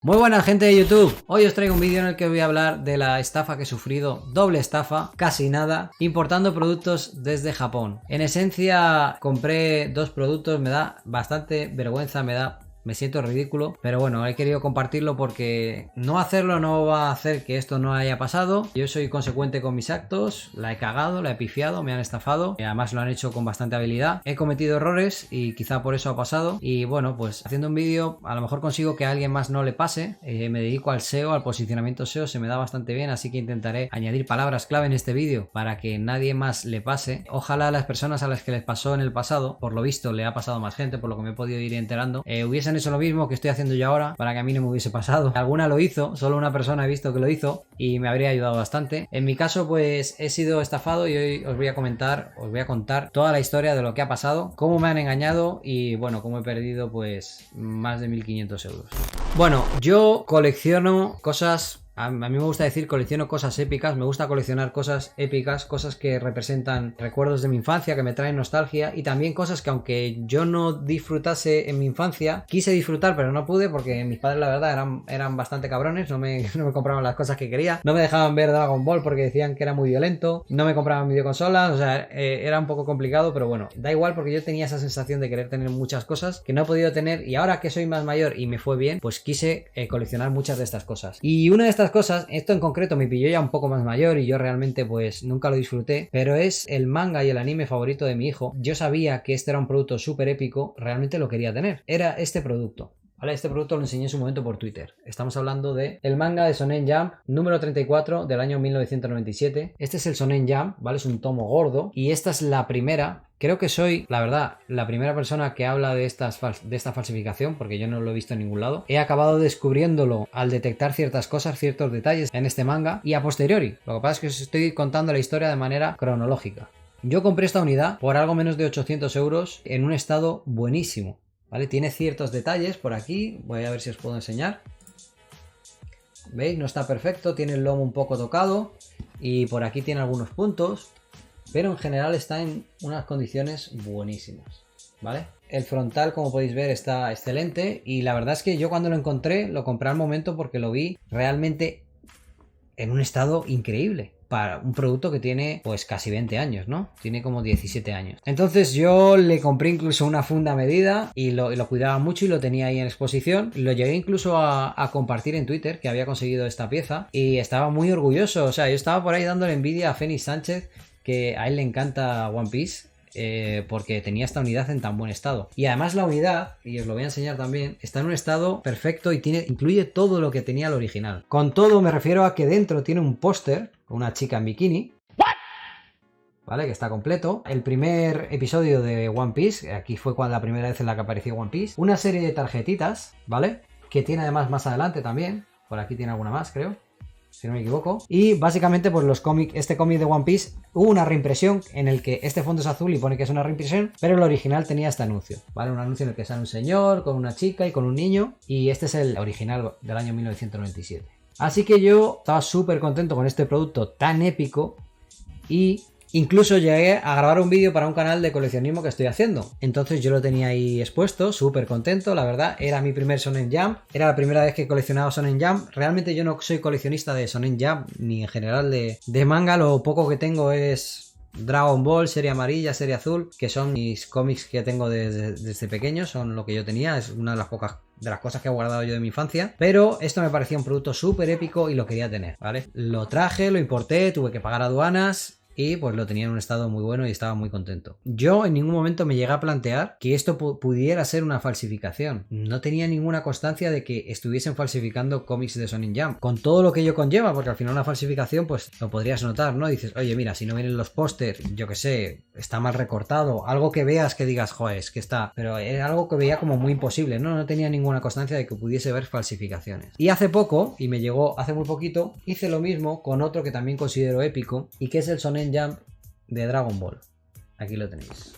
Muy buena gente de YouTube, hoy os traigo un vídeo en el que voy a hablar de la estafa que he sufrido, doble estafa, casi nada, importando productos desde Japón. En esencia compré dos productos, me da bastante vergüenza, me siento ridículo, pero bueno, he querido compartirlo porque no hacerlo no va a hacer que esto no haya pasado. Yo soy consecuente con mis actos, la he cagado, la he pifiado, me han estafado, y además lo han hecho con bastante habilidad. He cometido errores y quizá por eso ha pasado. Y bueno, pues haciendo un vídeo a lo mejor consigo que a alguien más no le pase. Me dedico al SEO, al posicionamiento SEO, se me da bastante bien, así que intentaré añadir palabras clave en este vídeo para que nadie más le pase. Ojalá a las personas a las que les pasó en el pasado, por lo visto le ha pasado a más gente, por lo que me he podido ir enterando, hubiesen hecho lo mismo que estoy haciendo yo ahora para que a mí no me hubiese pasado. Alguna lo hizo, solo una persona he visto que lo hizo y me habría ayudado bastante. En mi caso pues he sido estafado y hoy os voy a contar toda la historia de lo que ha pasado, cómo me han engañado y bueno, cómo he perdido pues más de 1500 euros. Bueno, yo colecciono cosas. A mí me gusta decir colecciono cosas épicas, me gusta coleccionar cosas épicas, cosas que representan recuerdos de mi infancia, que me traen nostalgia, y también cosas que aunque yo no disfrutase en mi infancia, quise disfrutar pero no pude porque mis padres la verdad eran bastante cabrones, no me compraban las cosas que quería, no me dejaban ver Dragon Ball porque decían que era muy violento, no me compraban videoconsolas, o sea, era un poco complicado, pero bueno, da igual porque yo tenía esa sensación de querer tener muchas cosas que no he podido tener y ahora que soy más mayor y me fue bien, pues quise coleccionar muchas de estas cosas. Y una de estas cosas, esto en concreto me pilló ya un poco más mayor y yo realmente pues nunca lo disfruté, pero es el manga y el anime favorito de mi hijo. Yo sabía que este era un producto súper épico, realmente lo quería tener, era este producto. Vale, este producto lo enseñé en su momento por Twitter. Estamos hablando de el manga de Shonen Jump número 34 del año 1997. Este es el Shonen Jump, ¿vale? Es un tomo gordo y esta es la primera. Creo que soy, la verdad, la primera persona que habla de esta falsificación, porque yo no lo he visto en ningún lado. He acabado descubriéndolo al detectar ciertas cosas, ciertos detalles en este manga y a posteriori. Lo que pasa es que os estoy contando la historia de manera cronológica. Yo compré esta unidad por algo menos de 800 euros en un estado buenísimo. ¿Vale? Tiene ciertos detalles por aquí, voy a ver si os puedo enseñar. ¿Veis? No está perfecto, tiene el lomo un poco tocado y por aquí tiene algunos puntos, pero en general está en unas condiciones buenísimas, ¿vale? El frontal, como podéis ver, está excelente y la verdad es que yo cuando lo encontré, lo compré al momento porque lo vi realmente en un estado increíble. Para un producto que tiene pues casi 20 años, ¿no? Tiene como 17 años. Entonces yo le compré incluso una funda a medida y lo cuidaba mucho y lo tenía ahí en exposición. Lo llegué incluso a compartir en Twitter que había conseguido esta pieza y estaba muy orgulloso. O sea, yo estaba por ahí dándole envidia a Fénix Sánchez, que a él le encanta One Piece. Porque tenía esta unidad en tan buen estado y además la unidad, y os lo voy a enseñar también, está en un estado perfecto y incluye todo lo que tenía el original. Con todo me refiero a que dentro tiene un póster con una chica en bikini, ¿vale? Que está completo. El primer episodio de One Piece, aquí fue la primera vez en la que apareció One Piece. Una serie de tarjetitas, ¿vale? Que tiene además más adelante también. Por aquí tiene alguna más, creo, si no me equivoco. Y básicamente pues este cómic de One Piece hubo una reimpresión en el que este fondo es azul y pone que es una reimpresión, pero el original tenía este anuncio, ¿vale? Un anuncio en el que sale un señor con una chica y con un niño, y este es el original del año 1997. Así que yo estaba súper contento con este producto tan épico y incluso llegué a grabar un vídeo para un canal de coleccionismo que estoy haciendo. Entonces yo lo tenía ahí expuesto, súper contento, la verdad. Era mi primer Shonen Jump, era la primera vez que coleccionaba Shonen Jump. Realmente yo no soy coleccionista de Shonen Jump, ni en general de manga. Lo poco que tengo es Dragon Ball, serie amarilla, serie azul, que son mis cómics que tengo desde pequeño, son lo que yo tenía, es una de las pocas de las cosas que he guardado yo de mi infancia, pero esto me parecía un producto súper épico y lo quería tener, ¿vale? Lo traje, lo importé, tuve que pagar aduanas y pues lo tenía en un estado muy bueno y estaba muy contento. Yo en ningún momento me llegué a plantear que esto pudiera ser una falsificación. No tenía ninguna constancia de que estuviesen falsificando cómics de Shonen Jump, con todo lo que ello conlleva, porque al final una falsificación pues lo podrías notar, ¿no? Dices, oye, mira, si no vienen los pósters, yo que sé, está mal recortado, algo que veas que digas, joder, es que está, pero era algo que veía como muy imposible, ¿no? No tenía ninguna constancia de que pudiese haber falsificaciones. Y hace poco, y me llegó hace muy poquito, hice lo mismo con otro que también considero épico y que es el Shonen Jump de Dragon Ball. Aquí lo tenéis.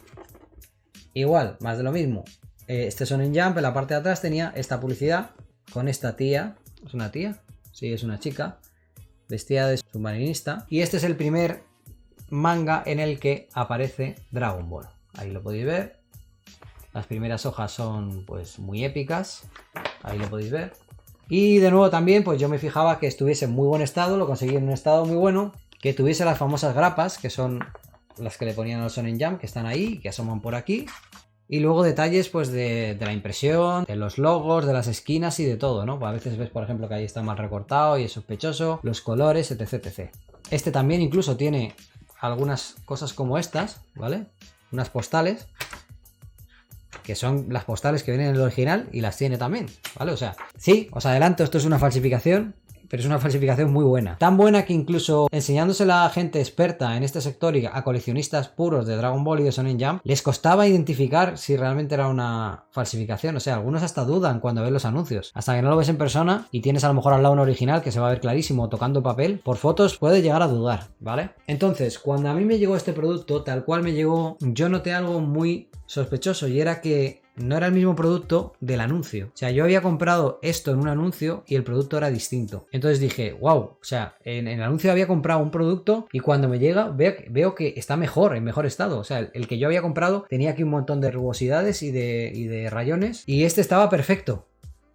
Igual, más de lo mismo. Este Shonen Jump en la parte de atrás tenía esta publicidad con esta tía. ¿Es una tía? Sí, es una chica vestida de submarinista. Y este es el primer manga en el que aparece Dragon Ball. Ahí lo podéis ver. Las primeras hojas son pues muy épicas. Ahí lo podéis ver. Y de nuevo también, pues yo me fijaba que estuviese en muy buen estado, lo conseguí en un estado muy bueno, que tuviese las famosas grapas, que son las que le ponían a los Shonen Jump, que están ahí, que asoman por aquí. Y luego detalles pues de la impresión, de los logos, de las esquinas y de todo, ¿no? Pues a veces ves, por ejemplo, que ahí está mal recortado y es sospechoso, los colores, etc, etc. Este también incluso tiene algunas cosas como estas, ¿vale? Unas postales, que son las postales que vienen en el original y las tiene también, ¿vale? O sea, sí, os adelanto, esto es una falsificación, pero es una falsificación muy buena. Tan buena que incluso enseñándosela a gente experta en este sector y a coleccionistas puros de Dragon Ball y de Shonen Jump, les costaba identificar si realmente era una falsificación. O sea, algunos hasta dudan cuando ven los anuncios. Hasta que no lo ves en persona y tienes a lo mejor al lado un original que se va a ver clarísimo tocando papel, por fotos puedes llegar a dudar, ¿vale? Entonces, cuando a mí me llegó este producto, tal cual me llegó, yo noté algo muy sospechoso y era que no era el mismo producto del anuncio. O sea, yo había comprado esto en un anuncio y el producto era distinto. Entonces dije, wow, o sea, en el anuncio había comprado un producto y cuando me llega veo que está mejor, en mejor estado. O sea, el que yo había comprado tenía aquí un montón de rugosidades y de rayones y este estaba perfecto.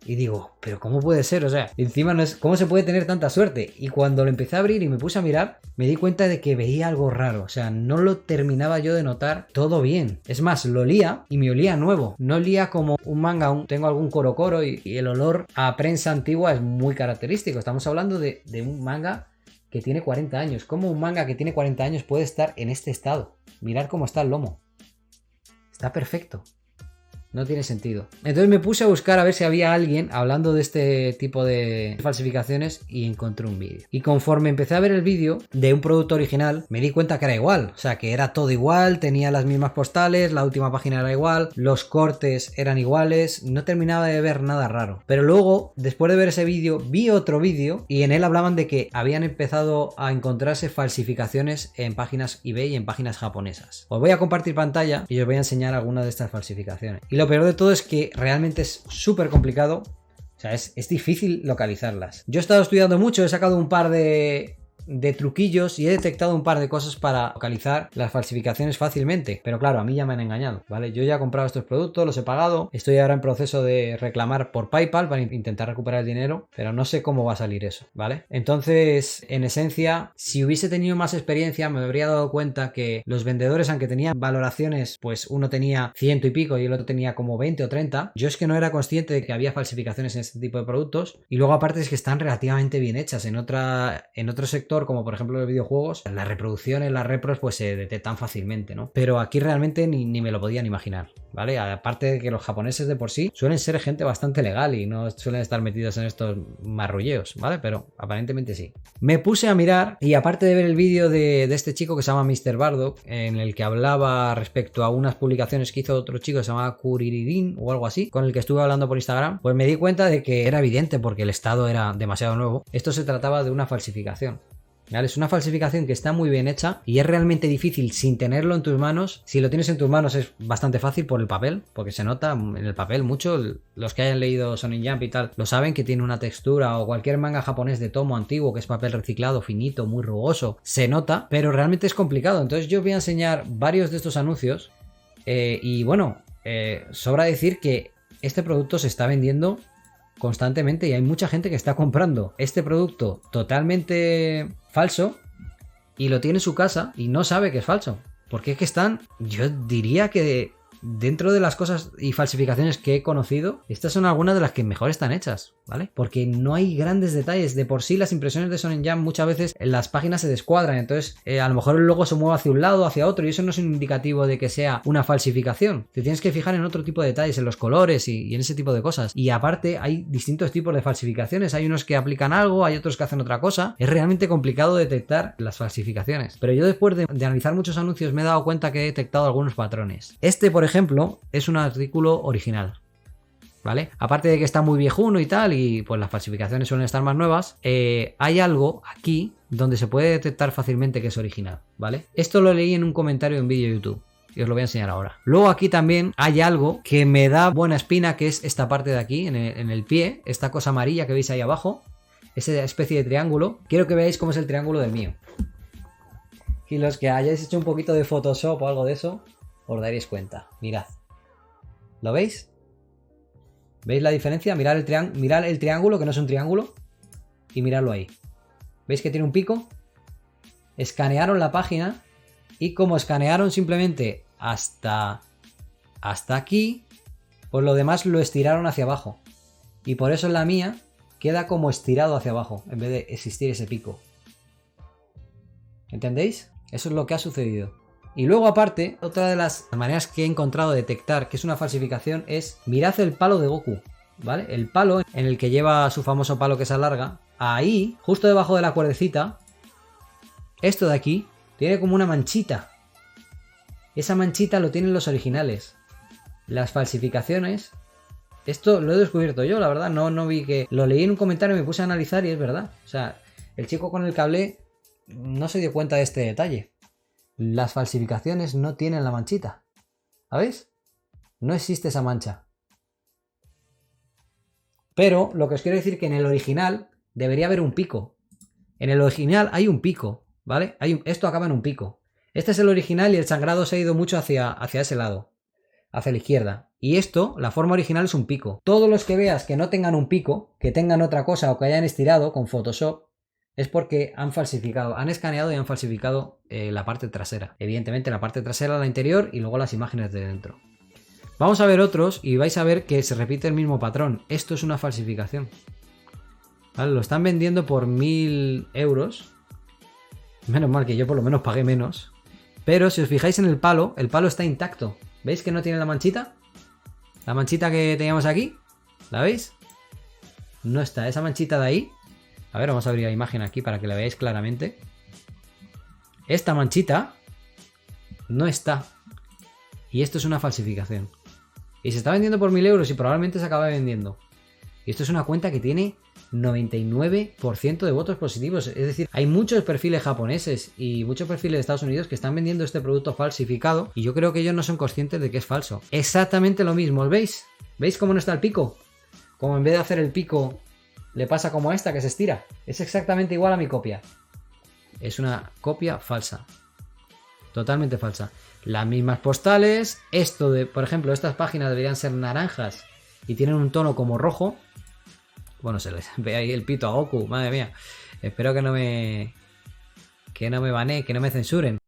Y digo, pero ¿cómo puede ser? O sea, encima no es... ¿Cómo se puede tener tanta suerte? Y cuando lo empecé a abrir y me puse a mirar, me di cuenta de que veía algo raro. O sea, no lo terminaba yo de notar todo bien. Es más, lo olía y me olía nuevo. No olía como un manga, tengo algún coro y el olor a prensa antigua es muy característico. Estamos hablando de un manga que tiene 40 años. ¿Cómo un manga que tiene 40 años puede estar en este estado? Mirad cómo está el lomo. Está perfecto. No tiene sentido. Entonces me puse a buscar a ver si había alguien hablando de este tipo de falsificaciones y encontré un vídeo. Y conforme empecé a ver el vídeo de un producto original, me di cuenta que era igual. O sea, que era todo igual, tenía las mismas postales, la última página era igual, los cortes eran iguales, no terminaba de ver nada raro. Pero luego, después de ver ese vídeo, vi otro vídeo y en él hablaban de que habían empezado a encontrarse falsificaciones en páginas eBay y en páginas japonesas. Os voy a compartir pantalla y os voy a enseñar algunas de estas falsificaciones. Y lo peor de todo es que realmente es súper complicado, o sea, es difícil localizarlas. Yo he estado estudiando mucho, he sacado un par de truquillos y he detectado un par de cosas para localizar las falsificaciones fácilmente, pero claro, a mí ya me han engañado, ¿vale? Yo ya he comprado estos productos, los he pagado, estoy ahora en proceso de reclamar por PayPal para intentar recuperar el dinero, pero no sé cómo va a salir eso, ¿vale? Entonces, en esencia, si hubiese tenido más experiencia, me habría dado cuenta que los vendedores, aunque tenían valoraciones, pues uno tenía 100 y pico y el otro tenía como 20 o 30, yo es que no era consciente de que había falsificaciones en este tipo de productos, y luego aparte es que están relativamente bien hechas. En otro sector, como por ejemplo los videojuegos, las reproducciones, las repros, pues se detectan fácilmente, ¿no? Pero aquí realmente ni me lo podían imaginar, ¿vale? Aparte de que los japoneses de por sí suelen ser gente bastante legal y no suelen estar metidos en estos marrulleos, ¿vale? Pero aparentemente sí. Me puse a mirar y aparte de ver el vídeo de este chico que se llama Mr. Bardock, en el que hablaba respecto a unas publicaciones que hizo otro chico que se llama Kuririn o algo así, con el que estuve hablando por Instagram, pues me di cuenta de que era evidente porque el estado era demasiado nuevo. Esto se trataba de una falsificación. ¿Vale? Es una falsificación que está muy bien hecha y es realmente difícil sin tenerlo en tus manos. Si lo tienes en tus manos es bastante fácil por el papel, porque se nota en el papel mucho. Los que hayan leído Shonen Jump y tal lo saben, que tiene una textura, o cualquier manga japonés de tomo antiguo que es papel reciclado, finito, muy rugoso, se nota, pero realmente es complicado. Entonces yo os voy a enseñar varios de estos anuncios y bueno, sobra decir que este producto se está vendiendo constantemente y hay mucha gente que está comprando este producto totalmente falso y lo tiene en su casa y no sabe que es falso, porque es que están, yo diría que dentro de las cosas y falsificaciones que he conocido, estas son algunas de las que mejor están hechas, ¿vale? Porque no hay grandes detalles. De por sí las impresiones de Shonen Jump muchas veces en las páginas se descuadran, entonces a lo mejor el logo se mueve hacia un lado, hacia otro, y eso no es un indicativo de que sea una falsificación. Te tienes que fijar en otro tipo de detalles, en los colores y en ese tipo de cosas. Y aparte hay distintos tipos de falsificaciones, hay unos que aplican algo, hay otros que hacen otra cosa. Es realmente complicado detectar las falsificaciones. Pero yo después de analizar muchos anuncios me he dado cuenta que he detectado algunos patrones. Este, por ejemplo, es un artículo original, ¿vale? Aparte de que está muy viejuno y tal, y pues las falsificaciones suelen estar más nuevas, hay algo aquí donde se puede detectar fácilmente que es original, ¿vale? Esto lo leí en un comentario en un vídeo de YouTube y os lo voy a enseñar ahora. Luego aquí también hay algo que me da buena espina, que es esta parte de aquí, en el pie, esta cosa amarilla que veis ahí abajo, esa especie de triángulo. Quiero que veáis cómo es el triángulo del mío. Y los que hayáis hecho un poquito de Photoshop o algo de eso, os daréis cuenta. Mirad. ¿Lo veis? ¿Veis la diferencia? Mirad el triángulo, que no es un triángulo. Y miradlo ahí. ¿Veis que tiene un pico? Escanearon la página. Y como escanearon simplemente hasta aquí, pues lo demás lo estiraron hacia abajo. Y por eso en la mía queda como estirado hacia abajo, en vez de existir ese pico. ¿Entendéis? Eso es lo que ha sucedido. Y luego aparte, otra de las maneras que he encontrado de detectar que es una falsificación es, mirad el palo de Goku, ¿vale? El palo en el que lleva su famoso palo que se alarga, ahí, justo debajo de la cuerdecita, esto de aquí, tiene como una manchita. Esa manchita lo tienen los originales. Las falsificaciones, esto lo he descubierto yo, la verdad, no vi que... Lo leí en un comentario y me puse a analizar y es verdad. O sea, el chico con el que hablé no se dio cuenta de este detalle. Las falsificaciones no tienen la manchita. ¿Sabéis? No existe esa mancha. Pero lo que os quiero decir es que en el original debería haber un pico. En el original hay un pico, ¿vale? Esto acaba en un pico. Este es el original y el sangrado se ha ido mucho hacia ese lado, hacia la izquierda. Y esto, la forma original es un pico. Todos los que veas que no tengan un pico, que tengan otra cosa o que hayan estirado con Photoshop, es porque han falsificado, han escaneado y han falsificado la parte trasera. Evidentemente la parte trasera, la interior y luego las imágenes de dentro. Vamos a ver otros y vais a ver que se repite el mismo patrón. Esto es una falsificación. ¿Vale? Lo están vendiendo por 1000 euros. Menos mal que yo por lo menos pagué menos. Pero si os fijáis en el palo está intacto. ¿Veis que no tiene la manchita? La manchita que teníamos aquí. ¿La veis? No está. Esa manchita de ahí. A ver, vamos a abrir la imagen aquí para que la veáis claramente. Esta manchita no está. Y esto es una falsificación. Y se está vendiendo por 1000 euros y probablemente se acabe vendiendo. Y esto es una cuenta que tiene 99% de votos positivos. Es decir, hay muchos perfiles japoneses y muchos perfiles de Estados Unidos que están vendiendo este producto falsificado. Y yo creo que ellos no son conscientes de que es falso. Exactamente lo mismo, ¿os veis? ¿Veis cómo no está el pico? Como en vez de hacer el pico... le pasa como a esta que se estira. Es exactamente igual a mi copia. Es una copia falsa. Totalmente falsa. Las mismas postales. Esto de, por ejemplo, estas páginas deberían ser naranjas y tienen un tono como rojo. Bueno, se les ve ahí el pito a Goku. Madre mía. Espero que no me baneen, que no me censuren.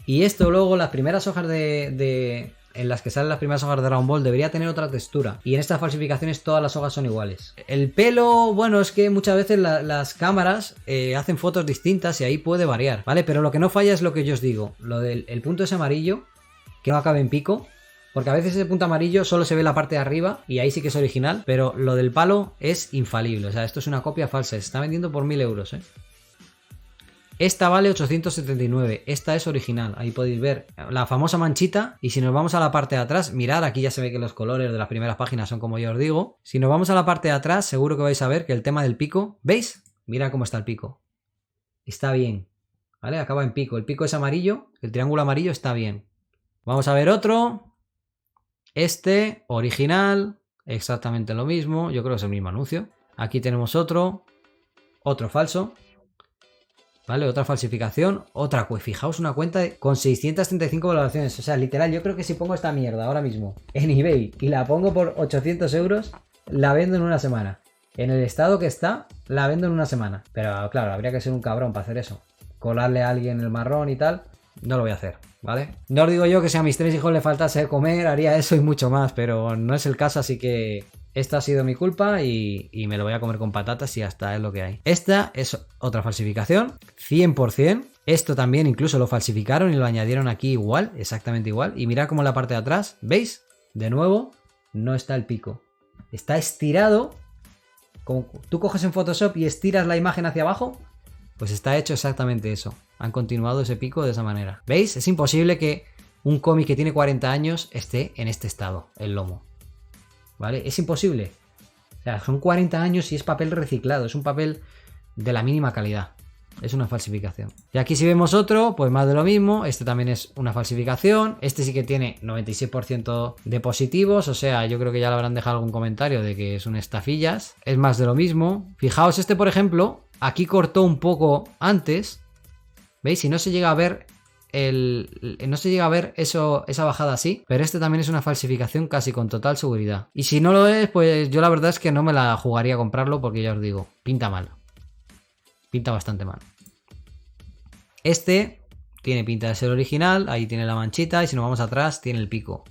Y esto luego, las primeras hojas en las que salen las primeras hojas de Dragon Ball debería tener otra textura. Y en estas falsificaciones todas las hojas son iguales. El pelo, bueno, es que muchas veces las cámaras hacen fotos distintas y ahí puede variar, ¿vale? Pero lo que no falla es lo que yo os digo. Lo del punto ese amarillo, que no acabe en pico. Porque a veces ese punto amarillo solo se ve la parte de arriba y ahí sí que es original. Pero lo del palo es infalible. O sea, esto es una copia falsa. Se está vendiendo por 1000 euros, ¿eh? Esta vale 879, esta es original, ahí podéis ver la famosa manchita. Y si nos vamos a la parte de atrás, mirad, aquí ya se ve que los colores de las primeras páginas son como yo os digo. Si nos vamos a la parte de atrás, seguro que vais a ver que el tema del pico, ¿veis? Mira cómo está el pico, está bien, ¿vale? Acaba en pico, el pico es amarillo, el triángulo amarillo está bien. Vamos a ver otro, este, original, exactamente lo mismo, yo creo que es el mismo anuncio. Aquí tenemos otro falso. ¿Vale? Otra falsificación, otra, pues fijaos, una cuenta con 635 valoraciones. O sea, literal, yo creo que si pongo esta mierda ahora mismo en eBay y la pongo por 800 euros, la vendo en una semana. En el estado que está, la vendo en una semana. Pero claro, habría que ser un cabrón para hacer eso. Colarle a alguien el marrón y tal, no lo voy a hacer, ¿vale? No os digo yo que si a mis 3 hijos le faltase de comer, haría eso y mucho más, pero no es el caso, así que... esta ha sido mi culpa y me lo voy a comer con patatas y hasta es lo que hay. Esta es otra falsificación, 100%. Esto también incluso lo falsificaron y lo añadieron aquí igual, exactamente igual. Y mirad como en la parte de atrás, ¿veis? De nuevo, no está el pico. Está estirado. Como tú coges en Photoshop y estiras la imagen hacia abajo, pues está hecho exactamente eso. Han continuado ese pico de esa manera. ¿Veis? Es imposible que un cómic que tiene 40 años esté en este estado, el lomo. ¿Vale? Es imposible. O sea, son 40 años y es papel reciclado. Es un papel de la mínima calidad. Es una falsificación. Y aquí si vemos otro, pues más de lo mismo. Este también es una falsificación. Este sí que tiene 96% de positivos. O sea, yo creo que ya le habrán dejado algún comentario de que es un estafillas. Es más de lo mismo. Fijaos, este por ejemplo, aquí cortó un poco antes. ¿Veis? Si no se llega a ver no se llega a ver esa bajada así, pero este también es una falsificación casi con total seguridad. Y si no lo es, pues yo la verdad es que no me la jugaría a comprarlo porque ya os digo, pinta mal. Pinta bastante mal. Este tiene pinta de ser original, ahí tiene la manchita y si nos vamos atrás tiene el pico.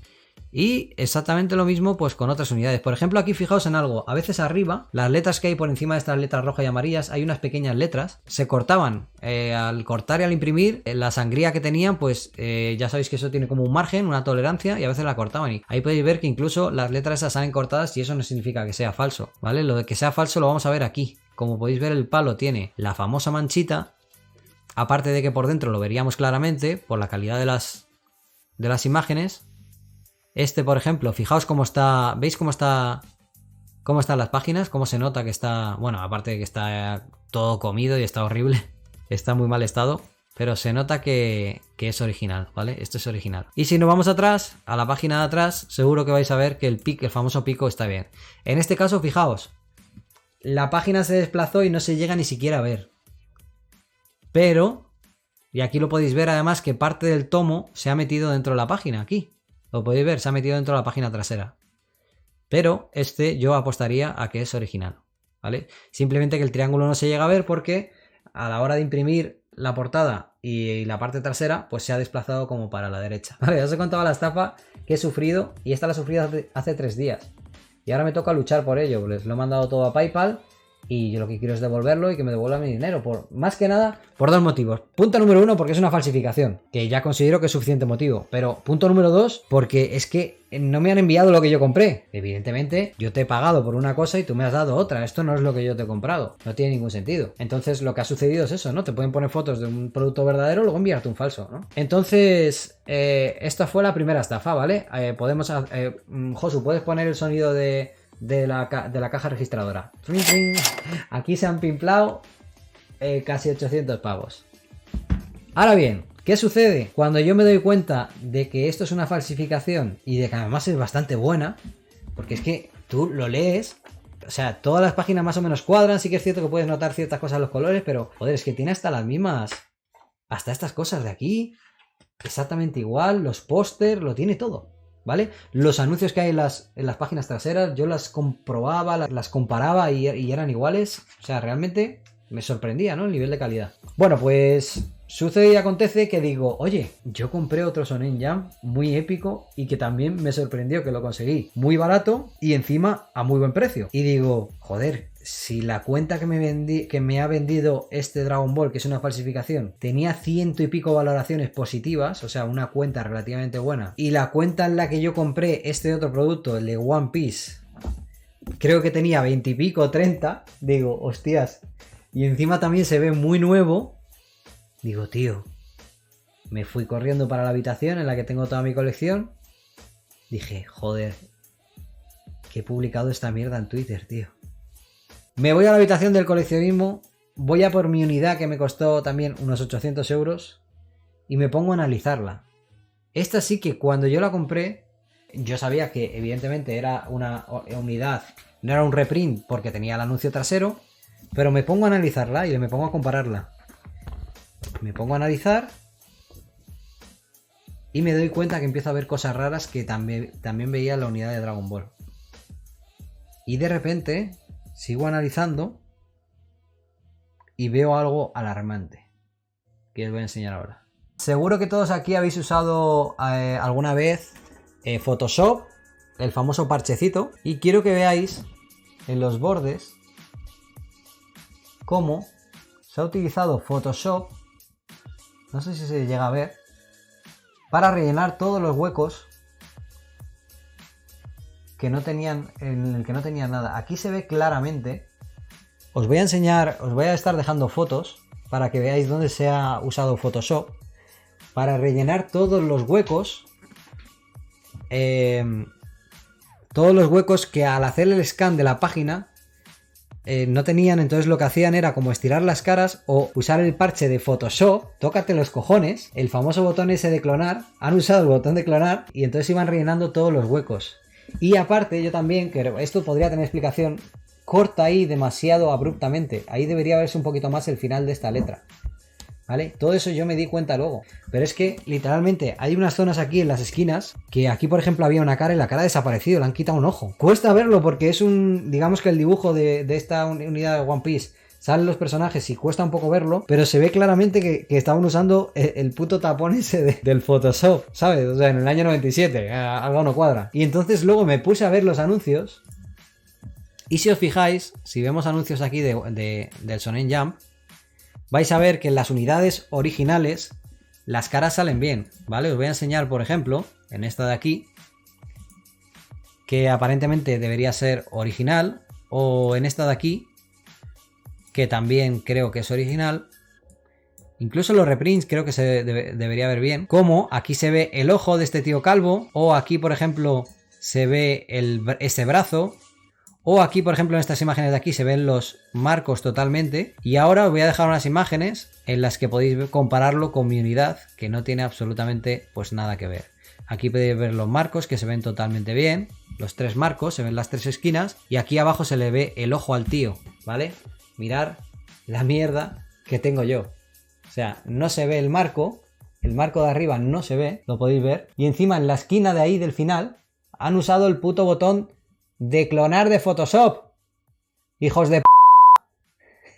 Y exactamente lo mismo pues con otras unidades. Por ejemplo, aquí fijaos en algo. A veces arriba, las letras que hay por encima de estas letras rojas y amarillas, hay unas pequeñas letras. Se cortaban. Al cortar y al imprimir, la sangría que tenían, pues ya sabéis que eso tiene como un margen, una tolerancia, y a veces la cortaban. Y ahí podéis ver que incluso las letras esas salen cortadas y eso no significa que sea falso, ¿vale? Lo de que sea falso lo vamos a ver aquí. Como podéis ver, el palo tiene la famosa manchita. Aparte de que por dentro lo veríamos claramente por la calidad de las imágenes. Este, por ejemplo, fijaos cómo está. ¿Veis cómo están las páginas? Cómo se nota que está. Bueno, aparte de que está todo comido y está horrible. Está en muy mal estado. Pero se nota que es original, ¿vale? Esto es original. Y si nos vamos atrás, a la página de atrás, seguro que vais a ver que el famoso pico está bien. En este caso, fijaos. La página se desplazó y no se llega ni siquiera a ver. Pero, y aquí lo podéis ver además que parte del tomo se ha metido dentro de la página, aquí. Lo podéis ver, se ha metido dentro de la página trasera. Pero este yo apostaría a que es original, ¿vale? Simplemente que el triángulo no se llega a ver porque a la hora de imprimir la portada y la parte trasera, pues se ha desplazado como para la derecha. Vale, ya os he contado la estafa que he sufrido y esta la he sufrido hace 3 días. Y ahora me toca luchar por ello, pues lo he mandado todo a PayPal. Y yo lo que quiero es devolverlo y que me devuelva mi dinero. Más que nada, por 2 motivos. Punto número 1, porque es una falsificación, que ya considero que es suficiente motivo. Pero punto número 2, porque es que no me han enviado lo que yo compré. Evidentemente, yo te he pagado por una cosa y tú me has dado otra. Esto no es lo que yo te he comprado. No tiene ningún sentido. Entonces, lo que ha sucedido es eso, ¿no? Te pueden poner fotos de un producto verdadero y luego enviarte un falso, ¿no? Entonces, esta fue la primera estafa, ¿vale? Josu, ¿puedes poner el sonido de la caja registradora? Aquí se han pimplado casi 800 pavos. Ahora bien, ¿qué sucede? Cuando yo me doy cuenta de que esto es una falsificación y de que además es bastante buena, porque es que tú lo lees, o sea, todas las páginas más o menos cuadran, sí que es cierto que puedes notar ciertas cosas en los colores, pero joder, es que tiene hasta las mismas, hasta estas cosas de aquí, exactamente igual, los pósters, lo tiene todo. ¿Vale? Los anuncios que hay en las páginas traseras, yo las comprobaba, las comparaba y eran iguales. O sea, realmente me sorprendía, ¿no? El nivel de calidad. Bueno, pues sucede y acontece que digo, oye, yo compré otro Shonen Jump muy épico y que también me sorprendió que lo conseguí muy barato y encima a muy buen precio. Y digo, joder, si la cuenta que me ha vendido este Dragon Ball, que es una falsificación, tenía 100 y pico valoraciones positivas, o sea, una cuenta relativamente buena, y la cuenta en la que yo compré este otro producto, el de One Piece, creo que tenía 20 y pico, 30, digo, hostias, y encima también se ve muy nuevo, digo, tío, me fui corriendo para la habitación en la que tengo toda mi colección, dije, joder, que he publicado esta mierda en Twitter, tío. Me voy a la habitación del coleccionismo, voy a por mi unidad que me costó también unos 800 euros y me pongo a analizarla. Esta sí que cuando yo la compré, yo sabía que evidentemente era una unidad, no era un reprint porque tenía el anuncio trasero, pero me pongo a analizarla y me pongo a compararla. Me pongo a analizar y me doy cuenta que empiezo a ver cosas raras que también veía en la unidad de Dragon Ball. Y de repente sigo analizando y veo algo alarmante que os voy a enseñar ahora. Seguro que todos aquí habéis usado alguna vez Photoshop, el famoso parchecito, y quiero que veáis en los bordes cómo se ha utilizado Photoshop, no sé si se llega a ver, para rellenar todos los huecos que no tenían, en el que no tenían nada. Aquí se ve claramente. Os voy a enseñar, os voy a estar dejando fotos para que veáis dónde se ha usado Photoshop para rellenar todos los huecos. Todos los huecos que al hacer el scan de la página no tenían, entonces lo que hacían era como estirar las caras o usar el parche de Photoshop, tócate los cojones, el famoso botón ese de clonar, han usado el botón de clonar y entonces iban rellenando todos los huecos. Y aparte yo también, que esto podría tener explicación, corta ahí demasiado abruptamente, ahí debería verse un poquito más el final de esta letra. ¿vale? Todo eso yo me di cuenta luego. Pero es que literalmente hay unas zonas aquí en las esquinas que aquí, por ejemplo, había una cara y la cara ha desaparecido, le han quitado un ojo. Cuesta verlo porque es digamos que el dibujo de esta unidad de One Piece, salen los personajes y cuesta un poco verlo, pero se ve claramente que estaban usando el puto tapón ese del Photoshop, ¿sabes? O sea, en el año 97, algo no cuadra. Y entonces luego me puse a ver los anuncios y si os fijáis, si vemos anuncios aquí del Shonen Jump, vais a ver que en las unidades originales las caras salen bien, ¿vale? Os voy a enseñar, por ejemplo, en esta de aquí, que aparentemente debería ser original, o en esta de aquí, que también creo que es original. Incluso los reprints creo que se debería ver bien. Como aquí se ve el ojo de este tío calvo, o aquí, por ejemplo, se ve ese brazo, o aquí, por ejemplo, en estas imágenes de aquí se ven los marcos totalmente. Y ahora os voy a dejar unas imágenes en las que podéis compararlo con mi unidad, que no tiene absolutamente pues nada que ver. Aquí podéis ver los marcos que se ven totalmente bien. Los 3 marcos, se ven las 3 esquinas. Y aquí abajo se le ve el ojo al tío, ¿vale? Mirar la mierda que tengo yo. O sea, no se ve el marco de arriba no se ve, lo podéis ver. Y encima en la esquina de ahí del final han usado el puto botón de clonar de Photoshop. Hijos de p***.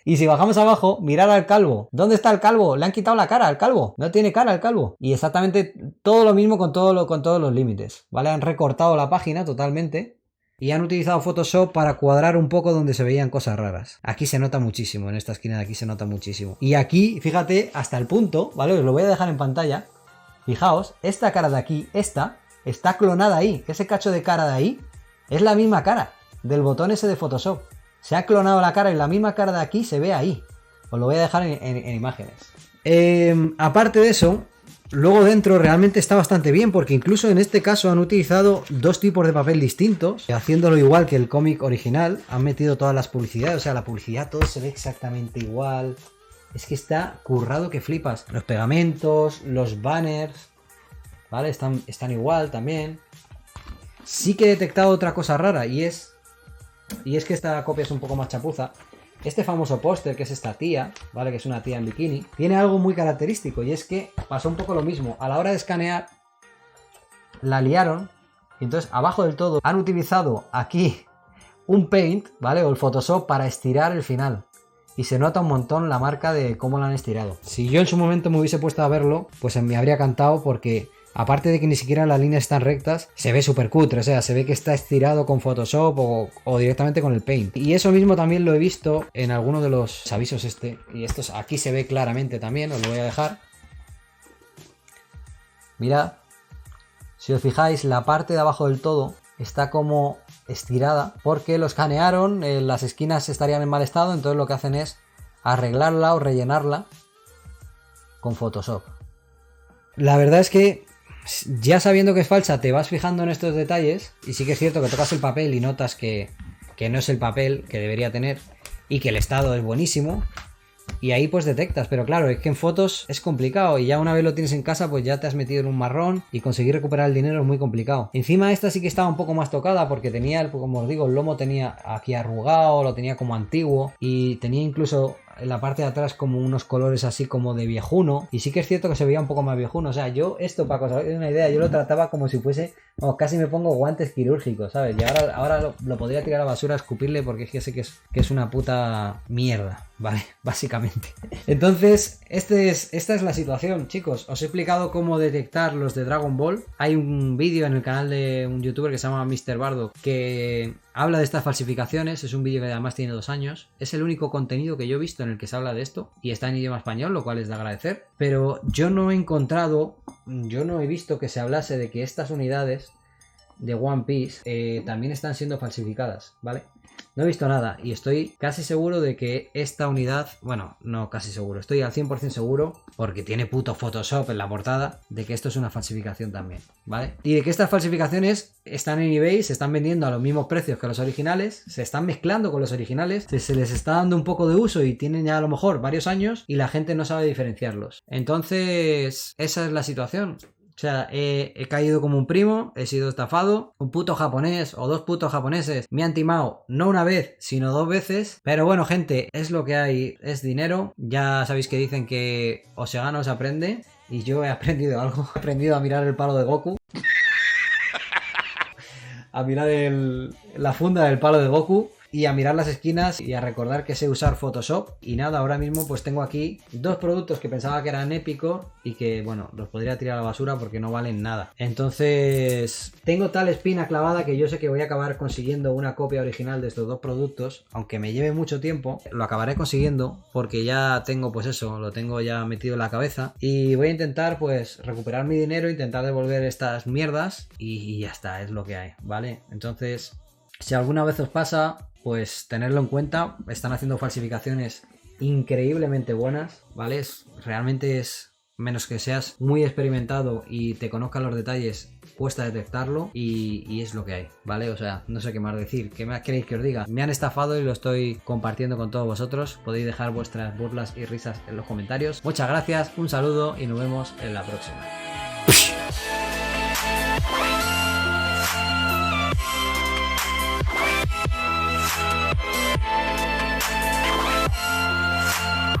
Y si bajamos abajo, mirad al calvo. ¿Dónde está el calvo? Le han quitado la cara al calvo. No tiene cara el calvo. Y exactamente todo lo mismo con todos los límites, ¿vale? Han recortado la página totalmente. Y han utilizado Photoshop para cuadrar un poco donde se veían cosas raras. Aquí se nota muchísimo, en esta esquina de aquí se nota muchísimo. Y aquí, fíjate, hasta el punto, ¿vale? Os lo voy a dejar en pantalla. Fijaos, esta cara de aquí, esta, está clonada ahí. Ese cacho de cara de ahí es la misma cara del botón ese de Photoshop. Se ha clonado la cara y la misma cara de aquí se ve ahí. Os lo voy a dejar en imágenes. Aparte de eso, luego dentro realmente está bastante bien, porque incluso en este caso han utilizado 2 tipos de papel distintos, haciéndolo igual que el cómic original. Han metido todas las publicidades, o sea, la publicidad todo se ve exactamente igual. Es que está currado que flipas. Los pegamentos, los banners, ¿vale? Están igual también. Sí que he detectado otra cosa rara y es que esta copia es un poco más chapuza. Este famoso póster, que es esta tía, ¿vale? Que es una tía en bikini, tiene algo muy característico y es que pasó un poco lo mismo. A la hora de escanear, la liaron y entonces abajo del todo han utilizado aquí un Paint, ¿vale? O el Photoshop para estirar el final. Y se nota un montón la marca de cómo la han estirado. Si yo en su momento me hubiese puesto a verlo, pues me habría cantado porque... Aparte de que ni siquiera las líneas están rectas, se ve súper cutre, o sea, se ve que está estirado con Photoshop o directamente con el Paint. Y eso mismo también lo he visto en alguno de los avisos y estos aquí se ve claramente también, os lo voy a dejar. Mirad, si os fijáis, la parte de abajo del todo está como estirada porque lo escanearon, las esquinas estarían en mal estado, entonces lo que hacen es arreglarla o rellenarla con Photoshop. La verdad es que ya sabiendo que es falsa, te vas fijando en estos detalles y sí que es cierto que tocas el papel y notas que no es el papel que debería tener y que el estado es buenísimo y ahí pues detectas, pero claro, es que en fotos es complicado y ya una vez lo tienes en casa pues ya te has metido en un marrón y conseguir recuperar el dinero es muy complicado. Encima esta sí que estaba un poco más tocada porque tenía, como os digo, el lomo tenía aquí arrugado, lo tenía como antiguo y tenía incluso... en la parte de atrás como unos colores así como de viejuno y sí que es cierto que se veía un poco más viejuno, o sea, yo esto para que os hagáis una idea, yo lo trataba como si fuese, vamos, casi me pongo guantes quirúrgicos, ¿sabes? Y ahora lo podría tirar a la basura, escupirle porque es que sé que es una puta mierda, ¿vale? Básicamente. Entonces, esta es la situación, chicos. Os he explicado cómo detectar los de Dragon Ball. Hay un vídeo en el canal de un youtuber que se llama Mr. Bardo que habla de estas falsificaciones. Es un vídeo que además tiene 2 años. Es el único contenido que yo he visto en el que se habla de esto y está en idioma español, lo cual es de agradecer. Pero yo no he visto que se hablase de que estas unidades de One Piece también están siendo falsificadas, ¿vale? No he visto nada y estoy casi seguro de que esta unidad, bueno, no casi seguro, estoy al 100% seguro, porque tiene puto Photoshop en la portada, de que esto es una falsificación también, ¿vale? Y de que estas falsificaciones están en eBay, se están vendiendo a los mismos precios que los originales, se están mezclando con los originales, se les está dando un poco de uso y tienen ya a lo mejor varios años y la gente no sabe diferenciarlos. Entonces, esa es la situación. O sea, he caído como un primo, he sido estafado, un puto japonés o 2 putos japoneses me han timado no una vez, sino 2 veces. Pero bueno, gente, es lo que hay, es dinero. Ya sabéis que dicen que o se gana o se aprende. Y yo he aprendido algo, he aprendido a mirar el palo de Goku. A mirar la funda del palo de Goku. Y a mirar las esquinas y a recordar que sé usar Photoshop. Y nada, ahora mismo pues tengo aquí 2 productos que pensaba que eran épicos y que, bueno, los podría tirar a la basura porque no valen nada. Entonces, tengo tal espina clavada que yo sé que voy a acabar consiguiendo una copia original de estos 2 productos. Aunque me lleve mucho tiempo, lo acabaré consiguiendo porque ya tengo, pues eso, lo tengo ya metido en la cabeza. Y voy a intentar, pues, recuperar mi dinero, intentar devolver estas mierdas y ya está, es lo que hay, ¿vale? Entonces, si alguna vez os pasa, pues tenerlo en cuenta. Están haciendo falsificaciones increíblemente buenas, ¿vale? Realmente es, menos que seas muy experimentado y te conozcan los detalles, cuesta detectarlo y es lo que hay, ¿vale? O sea, no sé qué más decir. ¿Qué más queréis que os diga? Me han estafado y lo estoy compartiendo con todos vosotros. Podéis dejar vuestras burlas y risas en los comentarios. Muchas gracias, un saludo y nos vemos en la próxima.